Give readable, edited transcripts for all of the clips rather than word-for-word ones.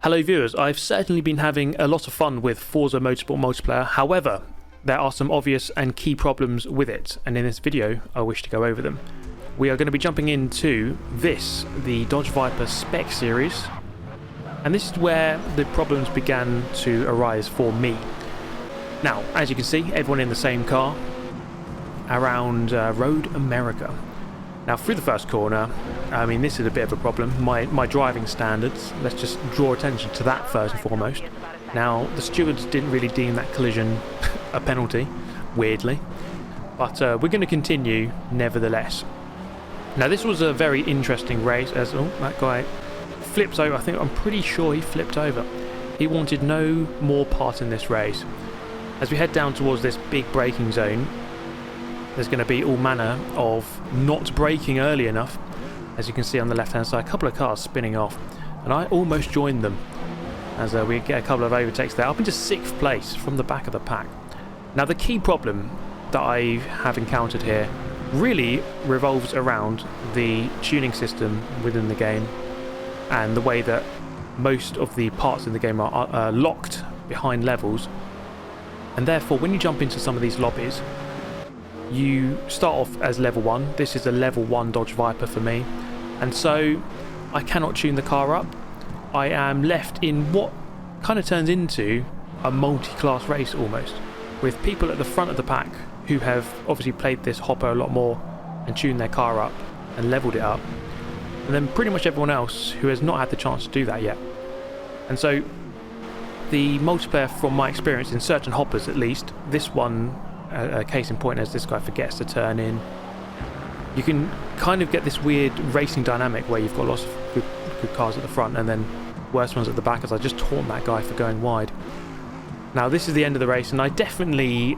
Hello viewers, I've certainly been having a lot of fun with Forza Motorsport multiplayer. However, there are some obvious and key problems with it, and in this video I wish to go over them. We are going to be jumping into the Dodge Viper Spec Series, and this is where the problems began to arise for me. Now, as you can see, everyone in the same car around Road America. Now, through the first corner, I mean, this is a bit of a problem. My driving standards, let's just draw attention to that first and foremost. Now, the stewards didn't really deem that collision a penalty, weirdly, but we're going to continue nevertheless. Now, this was a very interesting race as, oh, that guy flips over. I'm pretty sure he flipped over. He wanted no more part in this race. As we head down towards this big braking zone, there's going to be all manner of not braking early enough. As you can see on the left hand side, a couple of cars spinning off, and I almost joined them as we get a couple of overtakes there, up into 6th place from the back of the pack. Now, the key problem that I have encountered here really revolves around the tuning system within the game and the way that most of the parts in the game are locked behind levels, and therefore when you jump into some of these lobbies, you start off as level 1. This is a level 1 Dodge Viper for me, and so I cannot tune the car up. I am left in what kind of turns into a multi-class race almost, with people at the front of the pack who have obviously played this hopper a lot more and tuned their car up and leveled it up, and then pretty much everyone else who has not had the chance to do that yet. And so the multiplayer, from my experience in certain hoppers at least, this one, a case in point, as this guy forgets to turn in, you can kind of get this weird racing dynamic where you've got lots of good cars at the front and then worse ones at the back, as I just taunt that guy for going wide. Now, this is the end of the race, and I definitely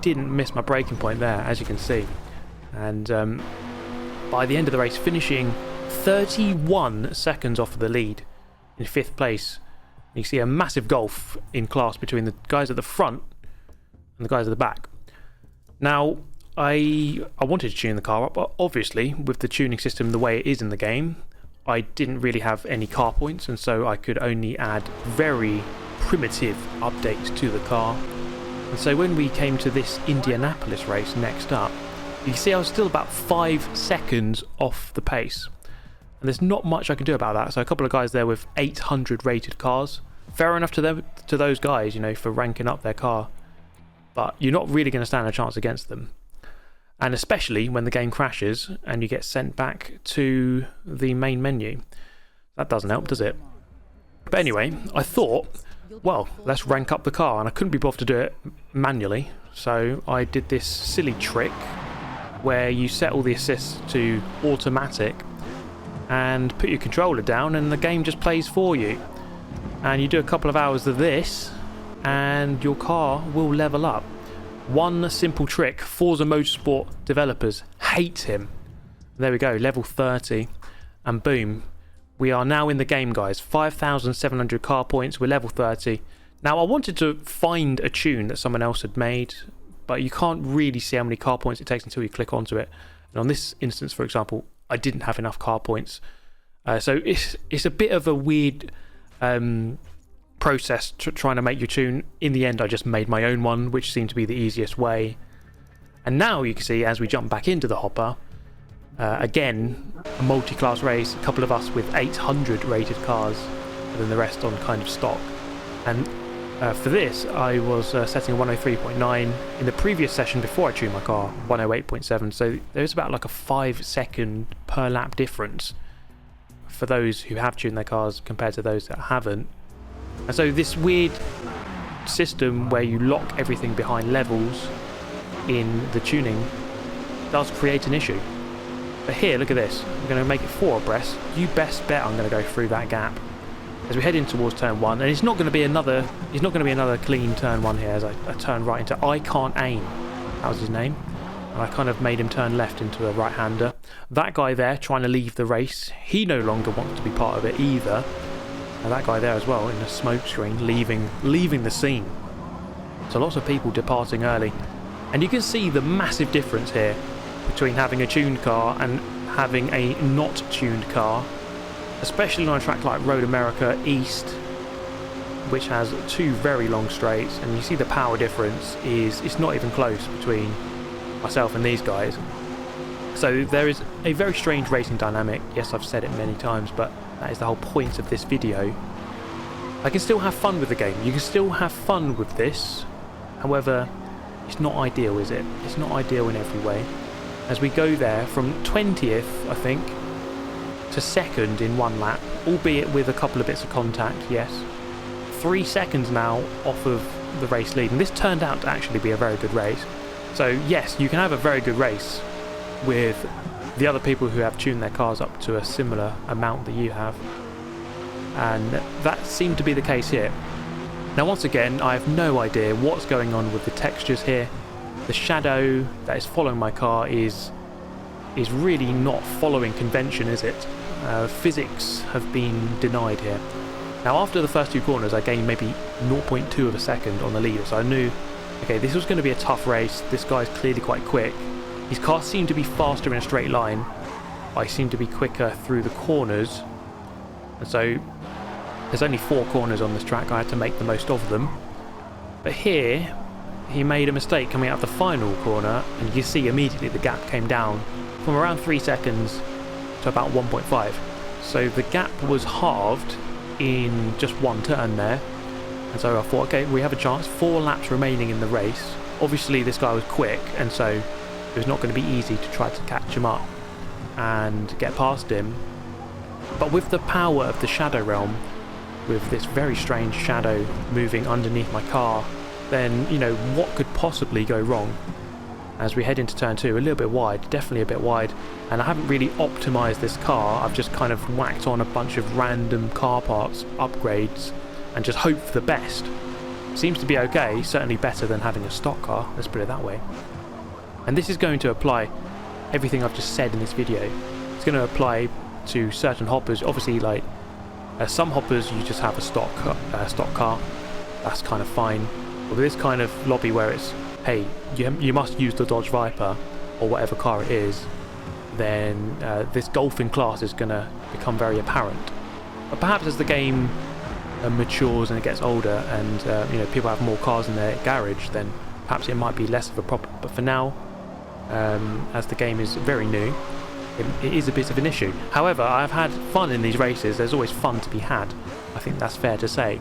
didn't miss my braking point there, as you can see. And by the end of the race, finishing 31 seconds off of the lead in 5th place, you see a massive gulf in class between the guys at the front and the guys at the back. Now, I wanted to tune the car up, but obviously with the tuning system the way it is in the game, I didn't really have any car points, and so I could only add very primitive updates to the car. And so when we came to this Indianapolis race next up, you can see I was still about 5 seconds off the pace, and there's not much I can do about that. So a couple of guys there with 800 rated cars, fair enough to them, to those guys, you know, for ranking up their car, but you're not really going to stand a chance against them. And especially when the game crashes and you get sent back to the main menu. That doesn't help, does it? But anyway, I thought, well, let's rank up the car, and I couldn't be bothered to do it manually, so I did this silly trick where you set all the assists to automatic and put your controller down, and the game just plays for you. And you do a couple of hours of this and your car will level up. One simple trick. Forza Motorsport developers hate him. There we go, level 30, and boom, we are now in the game, guys. 5,700 car points, we're level 30. Now, I wanted to find a tune that someone else had made, but you can't really see how many car points it takes until you click onto it. And on this instance, for example, I didn't have enough car points. So it's a bit of a weird process trying to make your tune. In the end, I just made my own one, which seemed to be the easiest way. And now you can see, as we jump back into the hopper, again, a multi-class race, a couple of us with 800 rated cars, and then the rest on kind of stock. And for this, I was setting a 103.9. In the previous session before I tuned my car, 108.7. So there's about like a 5-second per lap difference for those who have tuned their cars compared to those that haven't. And so this weird system where you lock everything behind levels in the tuning does create an issue. But here, look at this. I'm going to make it 4 abreast. You best bet I'm going to go through that gap as we head in towards turn 1. And it's not going to be another clean turn 1 here as I turn right into I Can't Aim. That was his name. And I kind of made him turn left into a right-hander. That guy there trying to leave the race, he no longer wants to be part of it either. And that guy there as well in the smoke screen, leaving the scene. So lots of people departing early, and you can see the massive difference here between having a tuned car and having a not tuned car. especially on a track like Road America East, which has two very long straights, and you see the power difference it's not even close between myself and these guys. So there is a very strange racing dynamic. Yes, I've said it many times, but that is the whole point of this video. I can still have fun with the game. You can still have fun with this. However, it's not ideal, is it? It's not ideal in every way. As we go there from 20th, I think, to 2nd in one lap, albeit with a couple of bits of contact, yes. 3 seconds now off of the race lead, and this turned out to actually be a very good race. So yes, you can have a very good race with the other people who have tuned their cars up to a similar amount that you have, and that seemed to be the case here. Now once again, I have no idea what's going on with the textures here. The shadow that is following my car is really not following convention, is it? Physics have been denied here. Now after the first two corners I gained maybe 0.2 of a second on the leader, so I knew, okay, this was going to be a tough race. This guy's clearly quite quick. His car seemed to be faster in a straight line. I seem to be quicker through the corners, and so there's only 4 corners on this track. I had to make the most of them. But here he made a mistake coming out of the final corner, and you see immediately the gap came down from around 3 seconds to about 1.5. So the gap was halved in just one turn there, and so I thought, okay, we have a chance. 4 laps remaining in the race. Obviously this guy was quick, and so it was not going to be easy to try to catch him up and get past him. But with the power of the Shadow Realm, with this very strange shadow moving underneath my car, then, you know, what could possibly go wrong? As we head into turn 2, a little bit wide, definitely a bit wide, and I haven't really optimised this car. I've just kind of whacked on a bunch of random car parts upgrades and just hope for the best. Seems to be okay, certainly better than having a stock car, let's put it that way. And this is going to apply everything I've just said in this video. It's going to apply to certain hoppers. Obviously, like some hoppers you just have a stock car, that's kind of fine. But with this kind of lobby where it's, hey, you must use the Dodge Viper or whatever car it is, then this golfing class is going to become very apparent. But perhaps as the game matures and it gets older, and you know, people have more cars in their garage, then perhaps it might be less of a problem. But for now, as the game is very new, it is a bit of an issue. However, I've had fun in these races. There's always fun to be had. I think that's fair to say.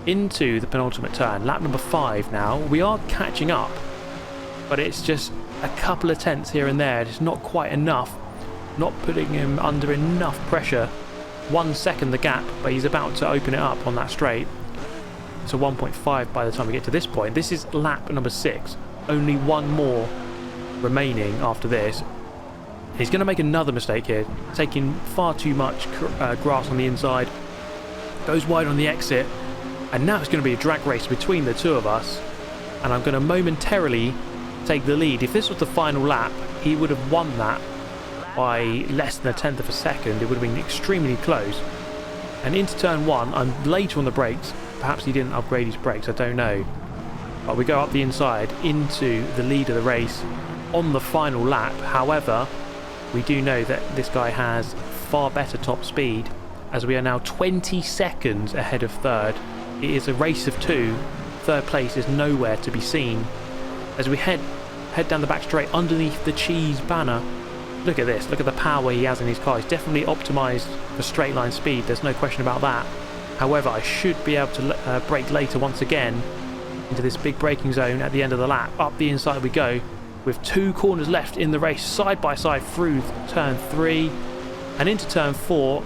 Into the penultimate turn, lap number 5 now. We are catching up, but it's just a couple of tenths here and there. It's not quite enough, not putting him under enough pressure. 1 second the gap, but he's about to open it up on that straight. So 1.5 by the time we get to this point. This is lap number 6. Only one more remaining after this. He's going to make another mistake here, taking far too much grass on the inside. Goes wide on the exit, and now it's going to be a drag race between the two of us, and I'm going to momentarily take the lead. If this was the final lap, he would have won that by less than a tenth of a second. It would have been extremely close. And into turn 1, I'm later on the brakes. Perhaps he didn't upgrade his brakes, I don't know. But we go up the inside into the lead of the race on the final lap. However, we do know that this guy has far better top speed, as we are now 20 seconds ahead of third. It is a race of 2. Third place is nowhere to be seen. As we head down the back straight underneath the cheese banner. Look at this, look at the power he has in his car. He's definitely optimised for straight line speed, there's no question about that. However, I should be able to brake later once again into this big braking zone at the end of the lap. Up the inside we go, with 2 corners left in the race, side by side through turn 3 and into turn 4.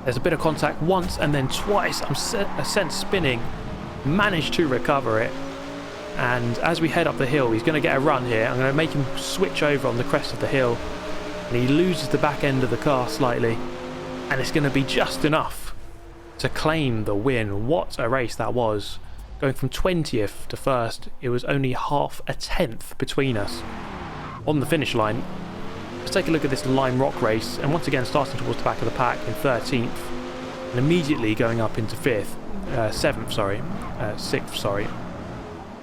There's a bit of contact once and then twice. I'm sent spinning, managed to recover it, and as we head up the hill, he's going to get a run here. I'm going to make him switch over on the crest of the hill, and he loses the back end of the car slightly, and it's going to be just enough to claim the win. What a race that was. Going from 20th to 1st, it was only half a tenth between us. On the finish line, let's take a look at this Lime Rock race, and once again starting towards the back of the pack in 13th, and immediately going up into 6th, sorry.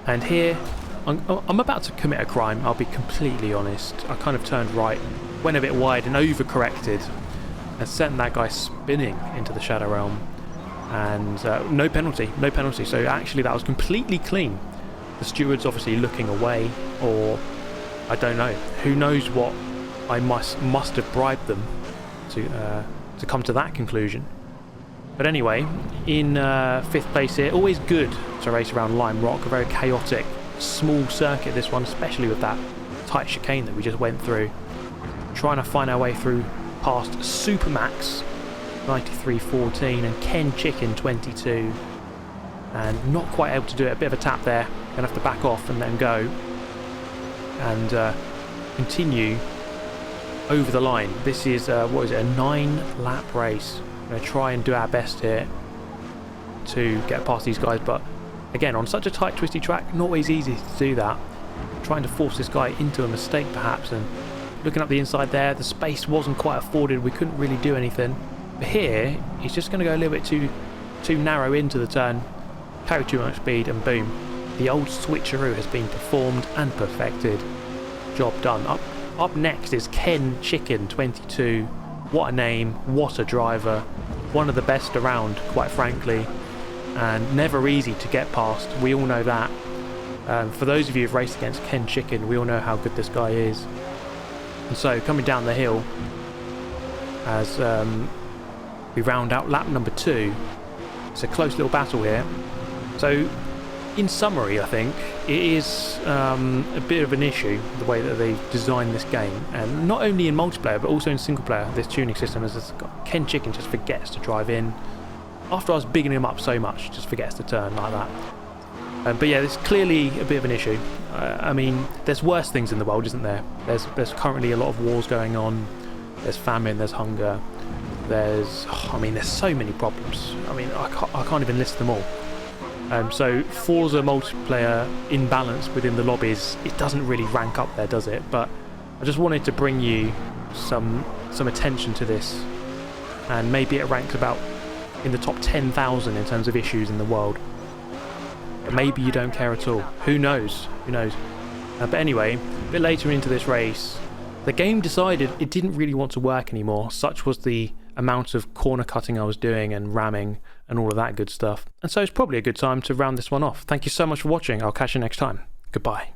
And here, I'm about to commit a crime, I'll be completely honest. I kind of turned right, went a bit wide and overcorrected, and sent that guy spinning into the Shadow Realm. And no penalty. So actually that was completely clean. The steward's obviously looking away, or I don't know. Who knows what I must have bribed them to come to that conclusion. But anyway, in 5th place here, always good to race around Lime Rock. A very chaotic, small circuit, this one, especially with that tight chicane that we just went through. Trying to find our way through past Supermax 93.14 and Ken Chicken 22, and not quite able to do it. A bit of a tap there. Gonna have to back off and let him go, and continue over the line. This is what is it, a 9-lap race. We're gonna try and do our best here to get past these guys, but again, on such a tight, twisty track, not always easy to do that. Trying to force this guy into a mistake perhaps, and looking up the inside there, the space wasn't quite afforded. We couldn't really do anything. But here, he's just going to go a little bit too narrow into the turn, carry too much speed, and boom. The old switcheroo has been performed and perfected. Job done. Up next is Ken Chicken 22. What a name, what a driver. One of the best around, quite frankly, and never easy to get past. We all know that. For those of you who've raced against Ken Chicken, we all know how good this guy is. And so, coming down the hill, as we round out lap number 2, it's a close little battle here. So, in summary, I think it is a bit of an issue, the way that they've designed this game, and not only in multiplayer but also in single player. This tuning system, as Ken Chicken just forgets to drive in. After I was bigging him up so much, just forgets to turn like that. But yeah, there's clearly a bit of an issue. I mean, there's worse things in the world, isn't there? There's currently a lot of wars going on. There's famine, there's hunger. There's so many problems. I mean, I can't even list them all. So Forza multiplayer imbalance within the lobbies, it doesn't really rank up there, does it? But I just wanted to bring you some attention to this, and maybe it ranks about in the top 10,000 in terms of issues in the world. But maybe you don't care at all. Who knows? Who knows? But anyway, a bit later into this race, the game decided it didn't really want to work anymore. Such was the amount of corner cutting I was doing and ramming and all of that good stuff. And so it's probably a good time to round this one off. Thank you so much for watching. I'll catch you next time. Goodbye.